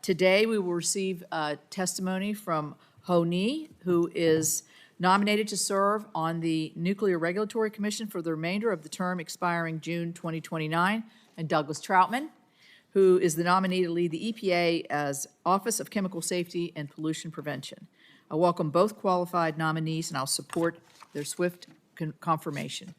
Today, we will receive testimony from Ho Ni, who is nominated to serve on the Nuclear Regulatory Commission for the remainder of the term expiring June 2029, and Douglas Troutman, who is the nominee to lead the EPA as Office of Chemical Safety and Pollution Prevention. I welcome both qualified nominees, and I'll support their swift confirmation.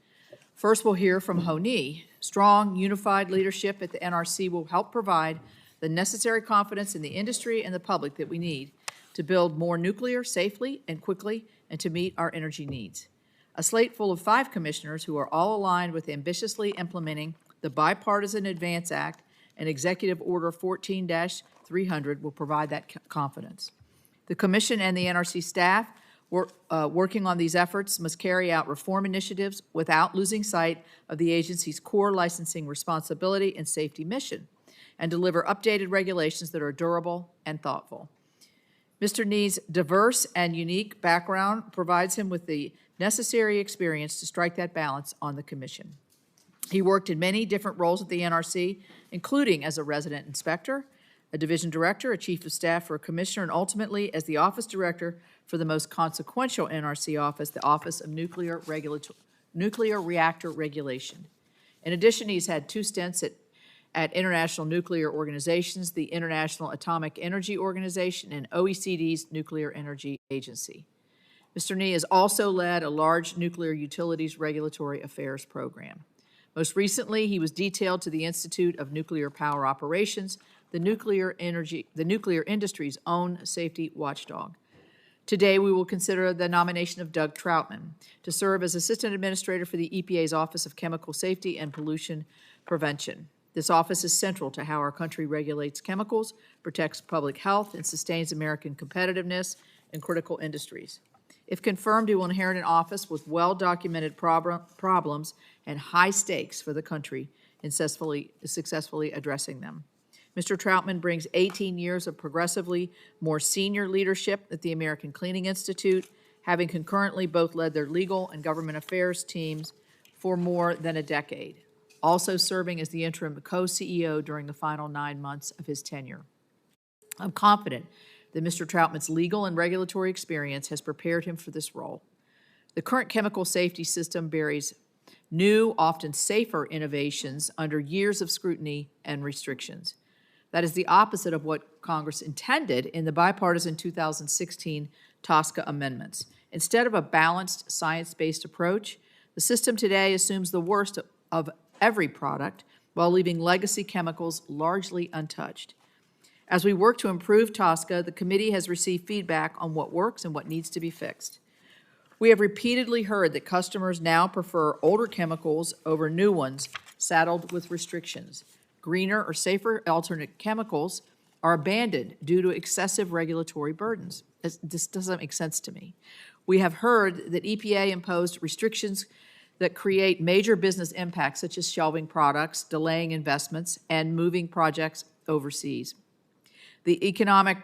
First, we'll hear from Ho Ni. Strong, unified leadership at the NRC will help provide the necessary confidence in the industry and the public that we need to build more nuclear safely and quickly and to meet our energy needs. A slate full of 5 commissioners who are all aligned with ambitiously implementing the Bipartisan Advance Act and Executive Order 14-300 will provide that confidence. The Commission and the NRC staff working on these efforts must carry out reform initiatives without losing sight of the agency's core licensing responsibility and safety mission, and deliver updated regulations that are durable and thoughtful. Mr. Ni's diverse and unique background provides him with the necessary experience to strike that balance on the Commission. He worked in many different roles at the NRC, including as a resident inspector, a division director, a chief of staff for a commissioner, and ultimately as the office director for the most consequential NRC office, the Office of Nuclear Reactor Regulation. In addition, he's had 2 stints at international nuclear organizations, the International Atomic Energy Organization, and OECD's Nuclear Energy Agency. Mr. Ni has also led a large nuclear utilities regulatory affairs program. Most recently, he was detailed to the Institute of Nuclear Power Operations, the nuclear industry's own safety watchdog. Today, we will consider the nomination of Doug Troutman to serve as Assistant Administrator for the EPA's Office of Chemical Safety and Pollution Prevention. This office is central to how our country regulates chemicals, protects public health, and sustains American competitiveness in critical industries. If confirmed, he will inherit an office with well-documented problems and high stakes for the country in successfully addressing them. Mr. Troutman brings 18 years of progressively more senior leadership at the American Cleaning Institute, having concurrently both led their legal and government affairs teams for more than a decade, also serving as the interim co-CEO during the final 9 months of his tenure. I'm confident that Mr. Troutman's legal and regulatory experience has prepared him for this role. The current chemical safety system buries new, often safer innovations under years of scrutiny and restrictions. That is the opposite of what Congress intended in the bipartisan 2016 TSCA amendments. Instead of a balanced, science-based approach, the system today assumes the worst of every product while leaving legacy chemicals largely untouched. As we work to improve TSCA, the committee has received feedback on what works and what needs to be fixed. We have repeatedly heard that customers now prefer older chemicals over new ones saddled with restrictions. Greener or safer alternate chemicals are abandoned due to excessive regulatory burdens. This doesn't make sense to me. We have heard that EPA imposed restrictions that create major business impacts, such as shelving products, delaying investments, and moving projects overseas. The economic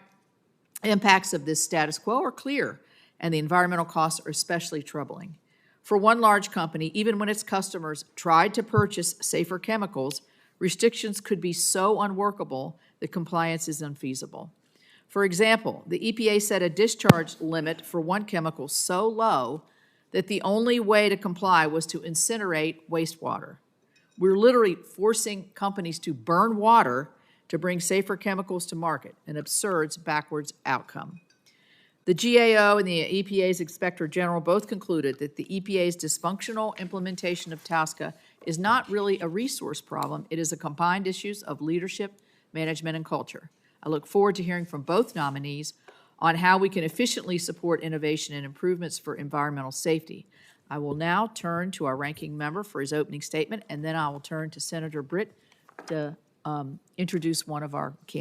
impacts of this status quo are clear, and the environmental costs are especially troubling. For one large company, even when its customers tried to purchase safer chemicals, restrictions could be so unworkable that compliance is unfeasible. For example, the EPA set a discharge limit for one chemical so low that the only way to comply was to incinerate wastewater. We're literally forcing companies to burn water to bring safer chemicals to market, an absurd backwards outcome. The GAO and the EPA's Inspector General both concluded that the EPA's dysfunctional implementation of TSCA is not really a resource problem. It is a combined issue of leadership, management, and culture. I look forward to hearing from both nominees on how we can efficiently support innovation and improvements for environmental safety. I will now turn to our ranking member for his opening statement, and then I will turn to Senator Britt to introduce one of our candidates.